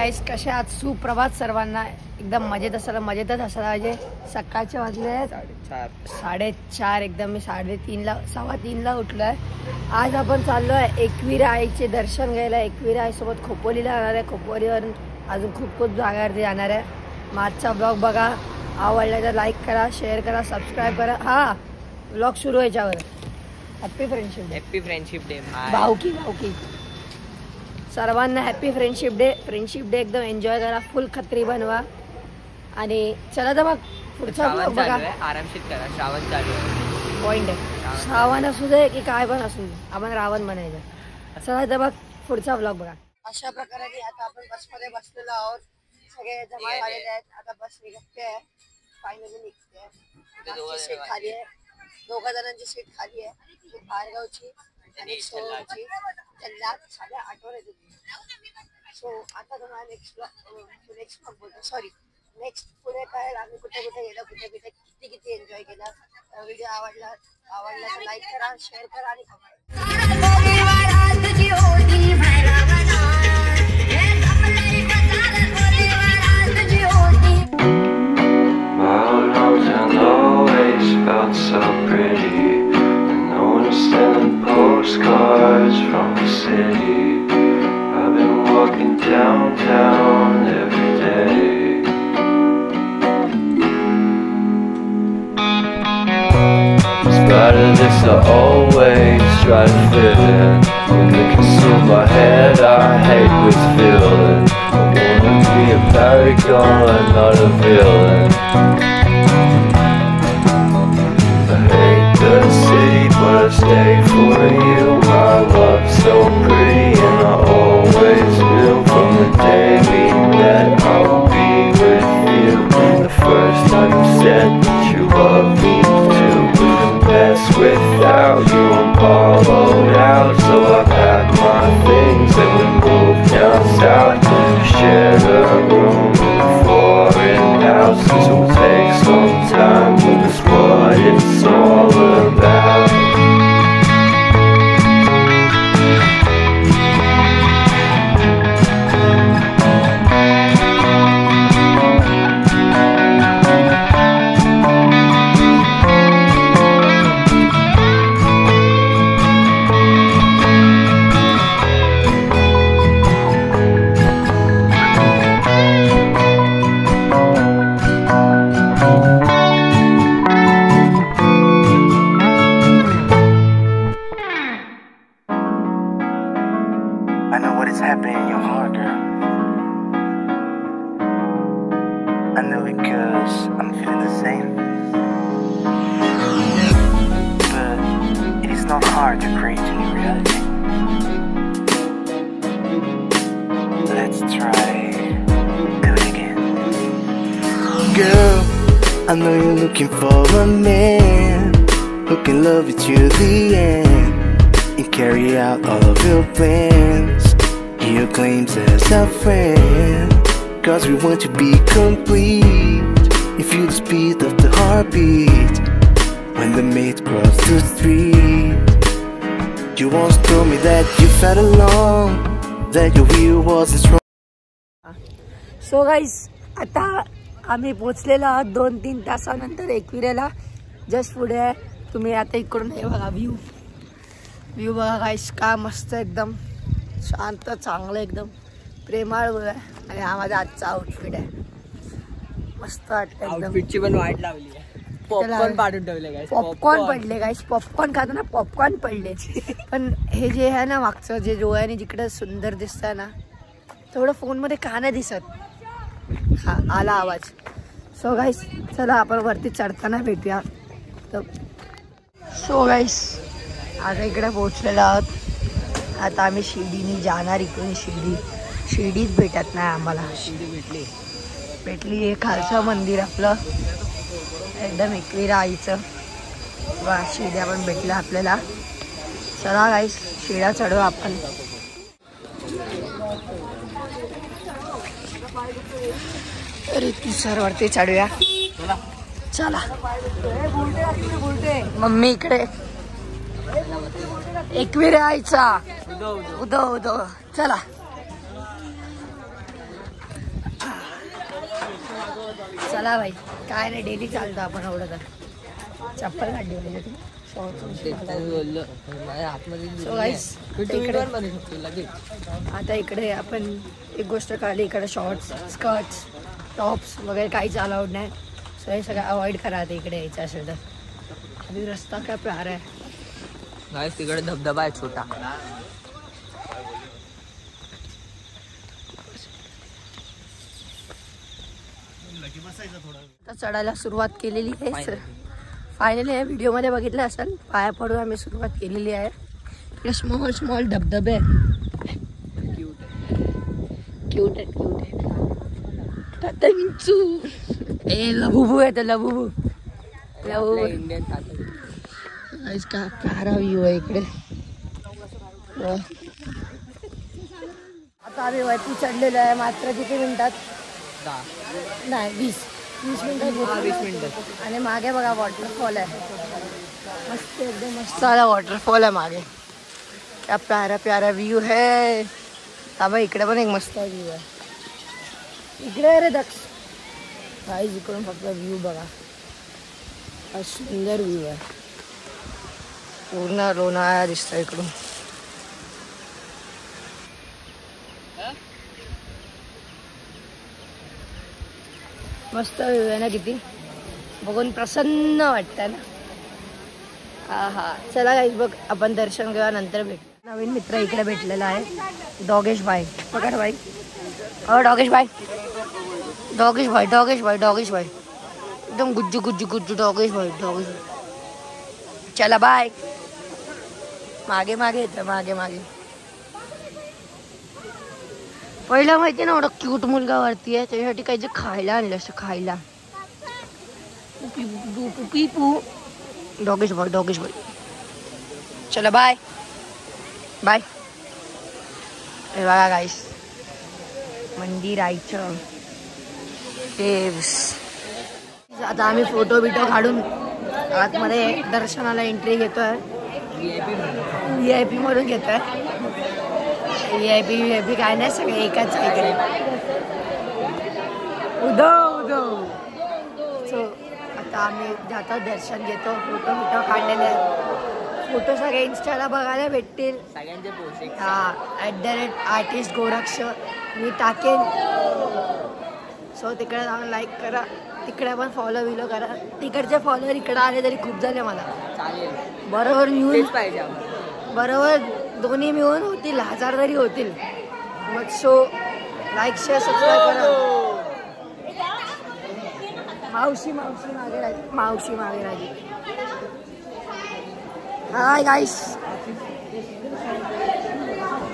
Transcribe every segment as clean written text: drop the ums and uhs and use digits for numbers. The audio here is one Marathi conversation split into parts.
गाइस कसे आज सुप्रभात सर्वांना. एकदम मजेतच असायला पाहिजे. सकाळचे वाजले 4:30. एकदम मी 3:30ला उठलोय. आज आपण चाललोय एकविरा आईचे दर्शन घ्यायला. एकविरा आई सोबत खोपोलीला जाणार आहे. खोपोलीवरून अजून खूप जागावरती जाणार आहे. मागचा ब्लॉग बघा. आवडला तर लाईक करा, शेअर करा, सबस्क्राईब करा. हा ब्लॉग सुरू याच्यावर. Happy friendship day. भाऊकी सर्वांना हॅपी फ्रेंडशिप डे. एकदम एन्जॉय करा, फुल खत्री बनवा. आणि चला तर मग पुढचा ब्लॉग बघा. आरामशीर करा. श्रावण चालू आहे. पॉइंट आहे. श्रावण असू दे की काय पण असू दे, आपण रावण म्हणायचं. चला तर मग पुढचा ब्लॉग बघा. अशा प्रकारे की आता आपण बसमध्ये बसलेलो आहोत. सगळे जमा झालेले आहेत. आता बस निघते. फायनली निघते. सीट खाली आहे. 2 जणांची सीट खाली आहे. बाहेरगावची आणि सोची त्यांना साध्या आठवड्यात येते. सो आता तुम्हाला नेक्स्ट बोलतो. सॉरी नेक्स्ट पुढे काय आम्ही कुठे गेलो, कुठे किती एन्जॉय केला. व्हिडिओ आवडला तर लाईक करा, शेअर करा आणि postcards from the city. I've been walking downtown every day. Spiders are always try to fit in. When they consume my head, I hate this feeling. I wanna be a paragon, not a villain. I hate the city, but I stay for you. My love's so pretty, and I always knew from the day we met I will be with you. The first time you said that you love me too. Couldn't mess without you, I'm hollowed out. So I packed my things and we moved down south. Shared a room in a foreign house. This will take some time, but that's what it's all about. I know what is happening in your heart, girl. I know it cause I'm feeling the same. But it is not hard to create a new reality. Let's try do it again. Girl, I know you're looking for a man who can love you to the end and carry out all of your plans. Your claims as a friend, cause we want to be complete. You feel the speed of the heartbeat when the mates cross the street. You once told me that you felt alone, that your wheel wasn't strong. So guys आता आम्ही पोचलेलो आहोत 2-3 तासानंतर एकविरेला. जस्ट पुढे आहे. तुम्ही आता इकडून हे बघा व्ह्यू बघा गाईस. का मस्त एकदम शांत चांगलं एकदम प्रेमाळ आहे. आणि हा माझा आजचा आउटफिट आहे. मस्त वाटतं एकदम. आउटफिटची पण वाट लावली आहे. पॉपकॉर्न पाडून ठेवले गाईस. पॉपकॉर्न पडले गाईस. पॉपकॉर्न खाताना पॉपकॉर्न पडले. पण हे जे आहे ना मागचं जे डोळ्याने जिकडे सुंदर दिसतंय ना तेवढं फोनमध्ये का नाही दिसत. हा आला आवाज. सो गाईस चला आपण वरती चढताना भेटूया. तर सो गाईस आता इकडे पोहोचलेलो आहोत. आता आम्ही शिर्डीने जाणार. इकडून शिर्डीच भेटत नाही आम्हाला. शिर्डी भेटली हे खालचं मंदिर आपलं एकदम एकविरा आईचं. वा शिर्ड्या पण भेटलं आपल्याला. चला गाईस शिर्ड्या चढू आपण. रीतीसरवरती चढूया. चला मम्मी इकडे एकविरा आईचा उदो चला. चला भाई, काय नाही डेली चालतो आपण एवढं तर. चप्पल काढली म्हणजे तू बोललो आतमध्ये आता इकडे आपण एक गोष्ट कळली, इकडे शॉर्ट्स स्कर्ट्स टॉप्स वगैरे काहीच अलाउड नाही. सो हे सगळं अवॉइड करा आता इकडे यायचं असेल तर. आणि रस्ता काय प्यारा आहे. तिकडे धबधबा आहे छोटा. तर चढायला सुरुवात केलेली आहे सर. फायनली हे व्हिडिओमध्ये बघितलं असेल, पाया पडून आम्ही सुरुवात केलेली आहे. इकडे स्मॉल स्मॉल धबधबे क्यूट आहे ताता विंचू. ए लबुबू आहे तर लबुबू इंडियन इसका प्यारा व्ह्यू आहे इकडे. आता आम्ही वरती चढलेलो आहे. मात्र किती मिनिटात? नाही 20 मिनिटं. आणि मागे बघा वॉटरफॉल आहे. मस्त एकदम मस्त आला वॉटरफॉल आहे मागे. क्या प्यारा प्यारा व्ह्यू है. ताबा इकडे पण एक मस्त व्ह्यू आहे. इकडे रे दक्ष भाई, इकडून फक्त व्ह्यू बघा. हा सुंदर व्ह्यू आहे. पूर्ण लोणावळा दिसतो इकडून. मस्त व्ह्यू आहे ना किती. बघून प्रसन्न वाटतं ना. हा हा चला गाईस, बघ आपण दर्शन घेऊया, नंतर भेट. नवीन मित्र इकडे भेटलेला आहे, डॉगेश भाई. पकड भाई. डॉगेश भाई एकदम गुज्जू डॉगेश भाई. चला बाय. मागे येतं मागे. पहिला माहिती ना एवढा क्यूट मुलगा वरती आहे, त्याच्यासाठी काही खायला आणलं असं. खायला पिपू. डॉगेश भाई. चला बाय. हे बघा गाईस, मंदिराचं केव्स. आता आम्ही फोटो काढून आतमध्ये दर्शनाला एंट्री घेतोय. VIP म्हणून घेतोय. VIP काय नाही, सगळे एकाच इकडे. उदो सो आता आम्ही जातो, दर्शन घेतो. फोटो काढलेले आहेत. फोटो सगळे इंस्टाला बघायला भेटतील. @ आर्टिस्ट गोरक्ष मी टाकेन. सो तिकडे जाऊन लाईक करा, तिकडे पण फॉलो करा. तिकडचे फॉलोअर इकडे आले तरी खूप झाले मला. बरोबर दोन्ही मिळून होतील 1000 तरी होतील. मग सो लाईक शेअर सबस्क्राईब करा. मावशी मागे राजी. हाय गाईस,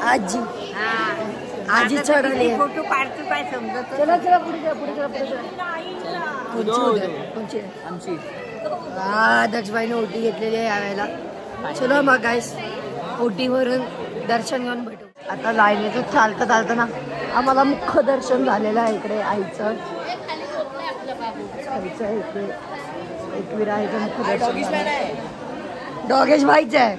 आजी चढली. फोटो काढतो काय समजत. चला पुढे. दक्षबाईने ओटी घेतलेली आहे यावेळेला. चलो मग गाईस, ओटीवरून दर्शन घेऊन भेटू. आता लाईनीतून चालतं ना आम्हाला मुख्य दर्शन झालेलं आहे. इकडे आईचं इकडे एकविराचं मुख्य दर्शन. डॉगेश भाईच आहे.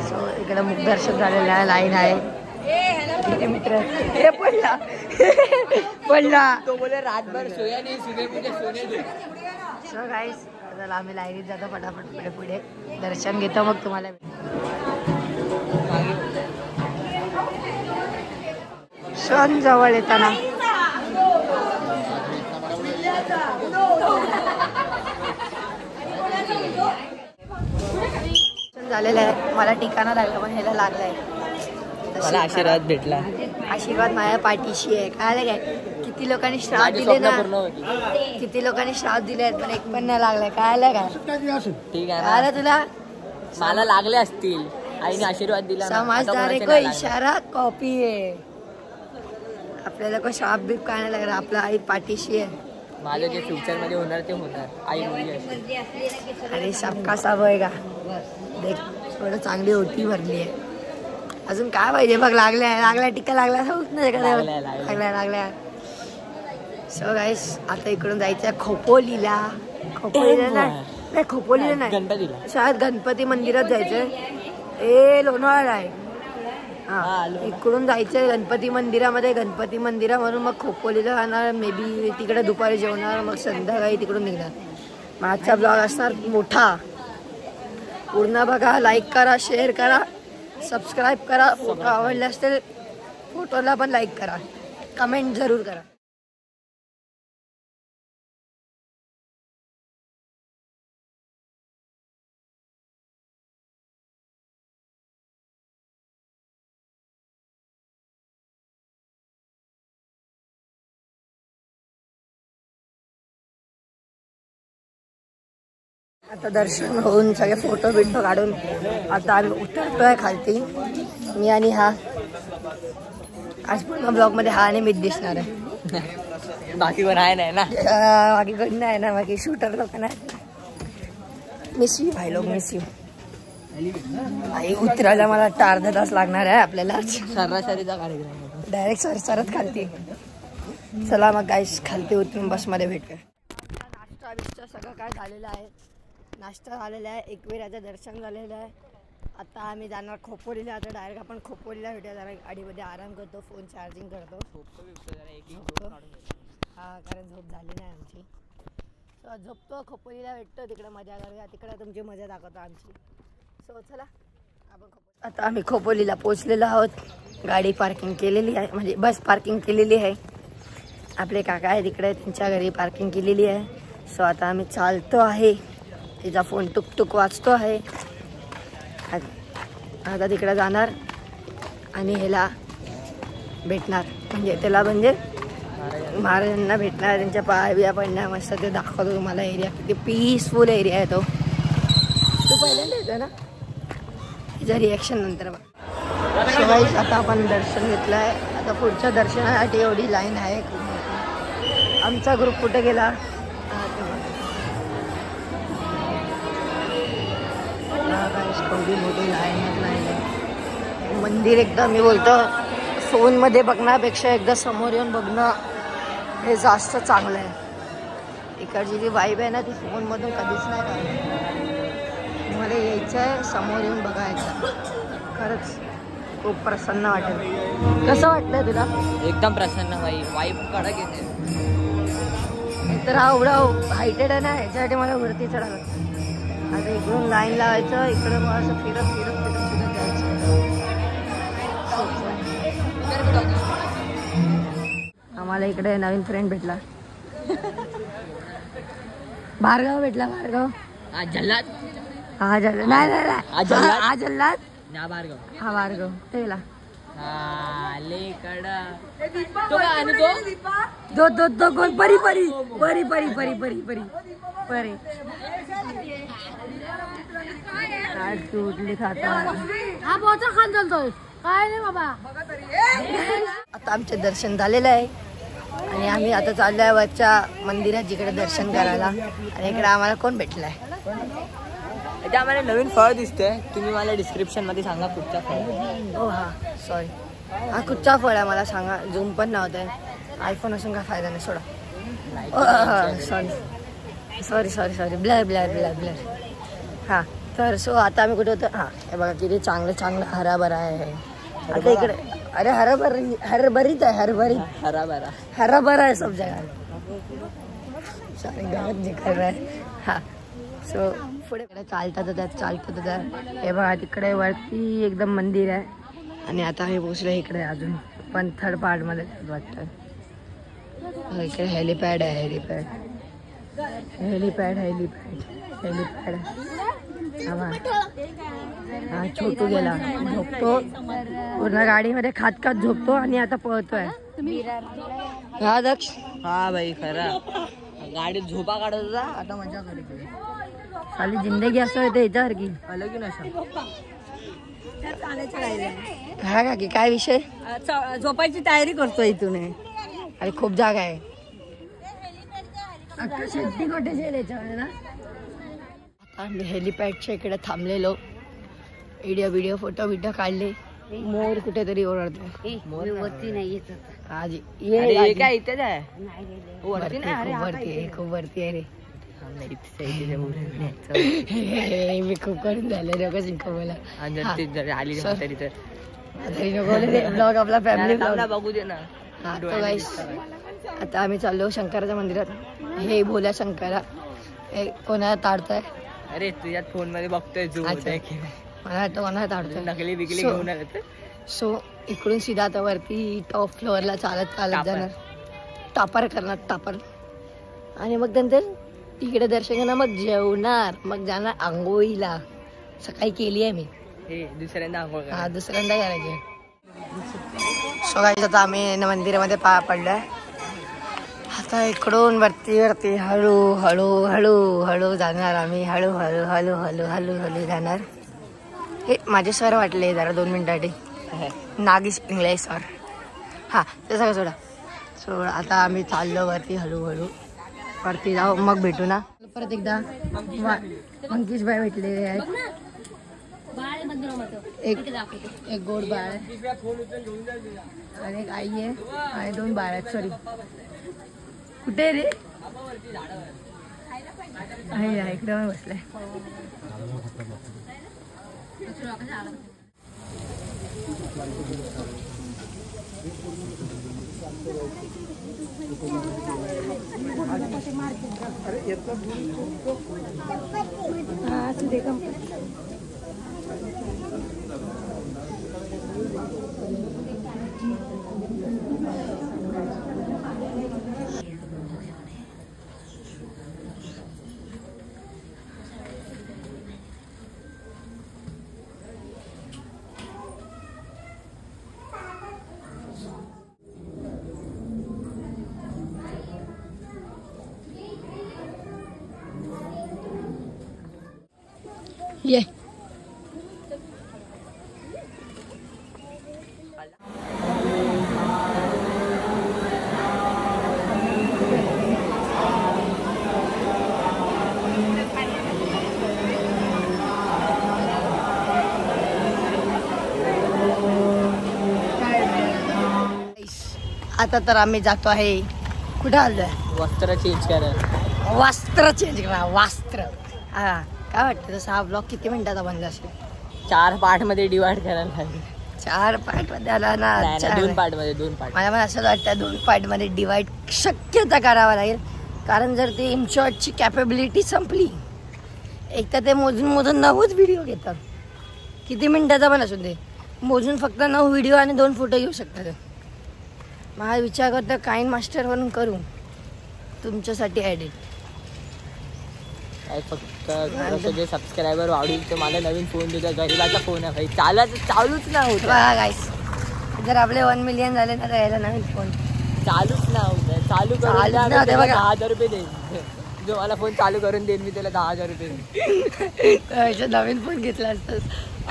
सो इकडे मुख दर्शन झालेलं आहे. लाईन आहे. किती मित्र हे पडला तो बोले रातभर सोया नाही, सोने. सो गाईस, चला आम्ही लाईनीत जातो फटाफट पुढे दर्शन घेतो. मग तुम्हाला सण जवळ येताना झालेलं आहे. मला ठिकाणा लागलं पण ह्याला लागलंय. मला आशीर्वाद भेटला. आशीर्वाद माझ्या पाठीशी आहे. काय किती लोकांनी श्राप दिले ना, किती लोकांनी श्राप दिले पण एक पण नाही लागलाय. काय ठीक आहे तुला. मला लागले असतील. आईने आशीर्वाद दिला. समझदार को इशारा कॉपी आहे. आपल्याला को श्राप बीप काय नाही लागला. आपला आई पाठीशी आहे. माझं जे फ्युचर मध्ये होणार ते होणार. आई बोलली. अरे सबका सब आहे का. देख थोडं चांगली ओटी भरली आहे. अजून काय पाहिजे बघ. लागल्या टिक्का लागला होत नाही लागल्या. सो गाईस, आता इकडून जायचं आहे खोपोलीला नाही गणपतीला. शायद गणपती मंदिरात जायचंय. लोणावळा आहे. हा इकडून जायचंय गणपती मंदिरामध्ये, गणपती मंदिरावरून मग खोपोलीला जाणार, मे बी तिकडे दुपारी जेवणार, मग संध्याकाळी तिकडून निघणार. मग आजचा ब्लॉग असणार मोठा, पूर्ण बघा, लाईक करा, शेअर करा, सबस्क्राईब करा. फोटो आवडले असतील फोटोला पण लाईक करा, कमेंट जरूर करा. आता दर्शन होऊन सगळे फोटो बिटो काढून आता आम्ही उतरतोय खालती, मी आणि हा. आज पूर्ण ब्लॉग मध्ये हा आणि मीच दिसणार आहे, बाकी कोण आहे नाही ना. बाकी कोण नाही ना, बाकी शूटर लोक नाही. मिस यू भाई लोक, मिस यू. आई उतरायला मला वाटतं अर्धा तास लागणार आहे आपल्याला. सरासरीचा कार्यक्रम डायरेक्ट सरसरत खालती. चला मग गाईस खालती उतरून बसमध्ये भेटूया. नाश्ता बिस्टा सगळं काय झालेलं आहे, नाश्ता झालेला आहे, एकविराचं दर्शन झालेलं आहे. आता आम्ही जाणार खोपोलीला. आता डायरेक्ट आपण खोपोलीला भेटूया. जरा गाडीमध्ये आराम करतो, फोन चार्जिंग करतो. हा कारण झोप झाली नाही आमची, सो झोपतो, खोपोलीला भेटतो, तिकडे मजा करूया, तिकडे तुमची मजा दाखवतो आमची. सो चला आपण आता आम्ही खोपोलीला पोचलेलो आहोत. गाडी पार्किंग केलेली आहे, म्हणजे बस पार्किंग केलेली आहे. आपले काका आहे तिकडे, त्यांच्या घरी पार्किंग केलेली आहे. सो आता आम्ही चालतो आहे. तिचा फोन टुकटुक वाजतो आहे. आता तिकडे जाणार आणि ह्याला भेटणार, म्हणजे त्याला म्हणजे महाराजांना भेटणार, त्यांच्या पाय बिया पडणार मस्त. ते दाखवतो तुम्हाला एरिया, किती पीसफुल एरिया आहे तो. तू पहिल्यांदा येतो ना, तिचं रिॲक्शन नंतर बघ. शिवाय आता आपण दर्शन घेतलं आहे. आता पुढच्या दर्शनासाठी एवढी लाईन आहे. आमचा ग्रुप कुठे गेला, एवढी मोठी लाईन आहे. मंदिर एकदम मी बोलतो फोनमध्ये बघण्यापेक्षा एकदा समोर येऊन बघणं हे जास्त चांगलं आहे. इकडची जी वाईब आहे ना ती फोनमधून कधीच नाही राहिली. मला यायचं आहे समोर येऊन बघायचं. खरंच खूप प्रसन्न वाटेल. कसं वाटलं तुला? एकदम प्रसन्न वाईब कडक येते. तर हा एवढा हायटेड आहे ना, ह्याच्यासाठी मला वरती चढायला. आता इकडून लाईन लावायचं, इकडं मग असं फिरत फिरत फिरत फिरत जायचं. आम्हाला इकडे नवीन फ्रेंड भेटला, भार्गव भेटला. भार्गव जल्लाद. हा जल्लाद नाही नाही हा जल्लाद ना भार्गव. हा भार्गव तेला तो कोण परी परी परी परी परी परी परी परी उठली खाता. हा बहुत खान चालतोय काय नाही बाबा. आता आमचे दर्शन झालेलं आहे आणि आम्ही आता चाललोय वरच्या मंदिरात जिकडे दर्शन करायला. आणि इकडे आम्हाला कोण भेटलाय? इथे आम्हाला नवीन फळ दिसतंय. तुम्ही मला डिस्क्रिप्शन मध्ये सांगा कुठचा फळ. हो हा सॉरी, हा कुठचा फळ आहे मला सांगा. झूम पण नव्हतं, आयफोन असून काय फायदा नाही. सोडा sorry sorry sorry sorry blur blur blur blur. हां तर सो आता आम्ही कुठे होतो. हां हे बघा किती चांगलं चांगलं हराभरा आहे. आता इकडे अरे हरभरीत आहे, हराभरा आहे सब जगह. सॉरी गलत जिकर आहे. हां सो पुढे चालतात होत्या. हे बघा तिकडे वरती एकदम मंदिर आहे. आणि आता आम्ही पोचलो इकडे अजून पण थर्ड पार्टमध्ये वाटतं. इकडे हेलिपॅड आहे, हेलिपॅड हा छोटू गेला, झोपतो पूर्ण गाडीमध्ये खात झोपतो आणि आता पळतोय. हा दक्ष. हा भाई खरा गाडीत झोपा काढत होता, आता मजा करतो. खाली जिंदगी असं येते याच्यासारखी अलग नशा. हा का की काय विषय? झोपायची तयारी करतो इथून. अरे खूप जागा आहे. शेती कोठे याच्यामध्ये ना. आता आम्ही हेलिपॅडच्या इकडे थांबलेलो, व्हिडिओ फोटो काढले. मोर कुठेतरी ओरडतो. मोर वरती नाही येत आज ये काय इथेच आहे. वरती नाही, खूप वरती आहे रे. मी खूप करून झालं रे शिकव मला. आली तरी तर ब्लॉग आपला फॅमिली ब्लॉग बघू दे ना. हा तो गाईस आता आम्ही चाललो शंकराच्या मंदिरात. हे बोल्या शंकरा हे कोणाला ताडतंय? अरे तुझ्यात फोन मध्ये बघतोय जो अच्छा. मला वाटतं कोणाला ताडतोय. नकली बिकली घेऊन आले. सो इकडून सीधा आता वरती टॉप फ्लोअरला चालत जाणार. टापर करणार टापर आणि मग नंतर तिकडे दर्शन करणार. मग जेवणार मग जाणार आंघोळीला. सकाळी केली आहे मी. दुसऱ्यांदा आंघोळ हा दुसऱ्यांदा करायची. सो गाईस आता आम्ही मंदिरामध्ये पाया पडलोय. आता इकडून वरती वरती हळू हळू हळू हळू जाणार आम्ही. हळू हळू हळू हळू हळू हळू जाणार. हे माझे सर वाटले जरा 2 मिनिटासाठी. नागेश इंगळे सर. हा ते सगळं सोडा. सो आता आम्ही चाललो वरती हळूहळू. वरती जाऊ मग भेटू ना. परत एकदा मंकीश बाय भेटलेले आहेत. एक गोड बाळ आणि एक आई आहे आणि 2 बाळ आहेत. सॉरी कुठे रे? इकडे बसलाय. ये आता तर आम्ही जातो आहे. कुठे आलोय? वस्त्र चेंज करा. वस्त्र चेंज करा. वस्त्र हा काय वाटतं तसं हा ब्लॉग किती मिनिटाचा बनला असेल? 4 पार्ट मध्ये डिवाइड करायला लागेल. 4 पार्ट मध्ये आला ना. 2 पार्ट मध्ये 2 पार्ट. मला असं वाटतं 2 पार्ट मध्ये डिवाइड शक्यता करावा लागेल. कारण जर ते इनशॉर्टची कॅपेबिलिटी संपली एक तर ते मोजून 9च व्हिडिओ घेतात. किती मिनिटाचा पण असून ते मोजून फक्त 9 व्हिडिओ आणि 2 फोटो घेऊ शकतात. मला विचार करतो काइन मास्टर वरून करू तुमच्यासाठी एडिट. फक्त जे सबस्क्रायबर वाढून तर मला नवीन फोन देतो. गरीबाचा फोन आहे भाई. चालूच ना होत. गाईस जर आपले 1 मिलियन झाले ना तर यायला नवीन फोन चालूच ना होत. चालू करून 10,000 रुपये देईन. जो मला फोन चालू करून देईन मी त्याला 10,000 रुपये देईन. नवीन फोन घेतला असतं.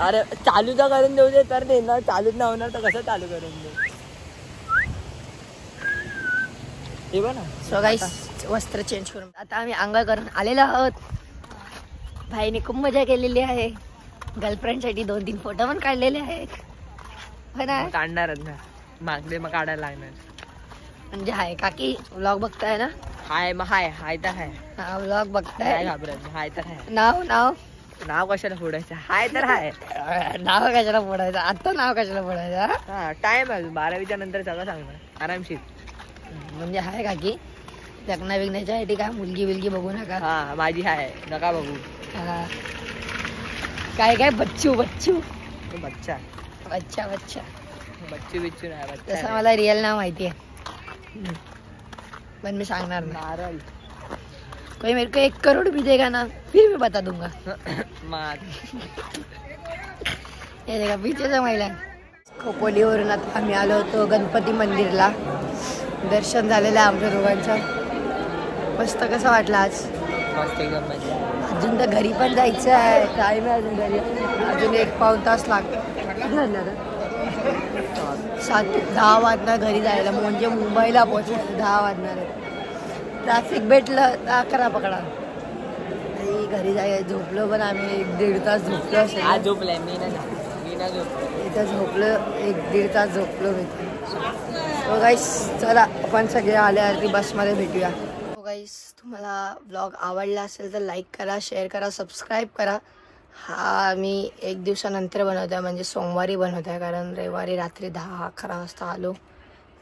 अरे चालू तर करून देऊ दे तर देणार. चालूच ना होणार तर कसं चालू करून दे. सो गाईस वस्त्र चेंज करून आता आम्ही आंघोळ करून आलेलो आहोत. भाईने खूप मजा केलेली आहे. गर्लफ्रेंडसाठी 2-3 फोटो पण काढलेले आहेत. काढणारच ना. मागदे मग काढायला लागणार. म्हणजे हाय काकी व्लॉग बघताय ना? हाय मग हाय तर हाय. हा व्लॉग बघताय. घाबरत हाय तर हाय. नाव कशाला फोडायचं? हाय तर हाय. नाव कशाला फोडायचं? आता नाव कशाला फोडायचं? हा टाइम आहे 12वीच्या नंतर सगळं सांगणार आरामशीर. म्हणजे हाय काकी लग्न विग्नाच्या साठी काय मुलगी बिलगी बघू नका. हा माझी हाय नका बघू. काय बच्चू बच्चा बच्चू बिच्चू नाही. तसं मला रिअल नाव माहिती आहे पण मी सांगणार नाही. कोई मेरे को 1 करोड़ भी देगा ना फिर भी बता दूंगा. हे देखा पीछेचा महिला. खोपोलीवरून आता आम्ही आलो होतो गणपती मंदिरला. दर्शन झालेलं आहे आमच्या दोघांचं. मस्त. कसं वाटलं आज? मस्त एकदम मजा. अजून तर घरी पण जायचं आहे. टाईम आहे अजून घरी. अजून 1-पाऊण तास लागणार. 7-10 वाजणार घरी जायला. म्हणजे मुंबईला पोहोचायला 10 वाजणार आहे. ट्रॅफिक भेटलं तर 11 पकडा. घरी जायला झोपलो पण आम्ही 1-1.5 तास झोपलो असेल. आज झोपलाय मी ना झोपलो. इथं झोपलो 1-1.5 तास झोपलो मी. सो गाईस चला आपण सगळे आल्यावरती बसमध्ये भेटूया. सो गाईस तुम्हाला ब्लॉग आवडला असेल तर लाईक करा, शेअर करा, सबस्क्राईब करा हा मी 1 दिवसानंतर बनवत आहे, म्हणजे सोमवारी बनवत आहे, कारण रविवारी रात्री 10-11 वाजता आलो,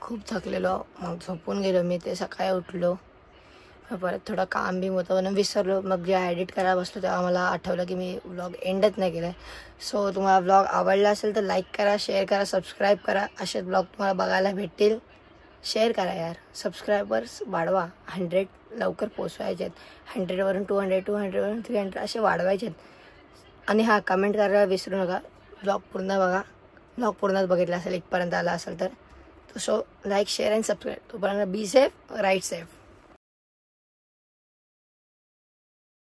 खूप थकलेलो, मग झोपून गेलो मी. ते सकाळी उठलो, परत थोडं काम बी होतं म्हणून विसरलो. मग जेव्हा एडिट करायला बसलो तेव्हा मला आठवलं की मी व्लॉग एंडच नाही केला आहे. सो तुम्हाला व्लॉग आवडला असेल तर लाईक करा, शेअर करा, सबस्क्राईब करा. असेच ब्लॉग तुम्हाला बघायला भेटतील. शेअर करा यार, सबस्क्रायबर्स वाढवा. 100 लवकर पोचवायचे आहेत. 100वरून 200, 200वरून 300 असे वाढवायचे आहेत. आणि हां, कमेंट करायला विसरू नका. ब्लॉग पूर्ण बघा. ब्लॉग पूर्णच बघितला असेल, इथपर्यंत आला असेल तर. So like, share and subscribe. तोपर्यंत बी सेफ, राईट सेफ.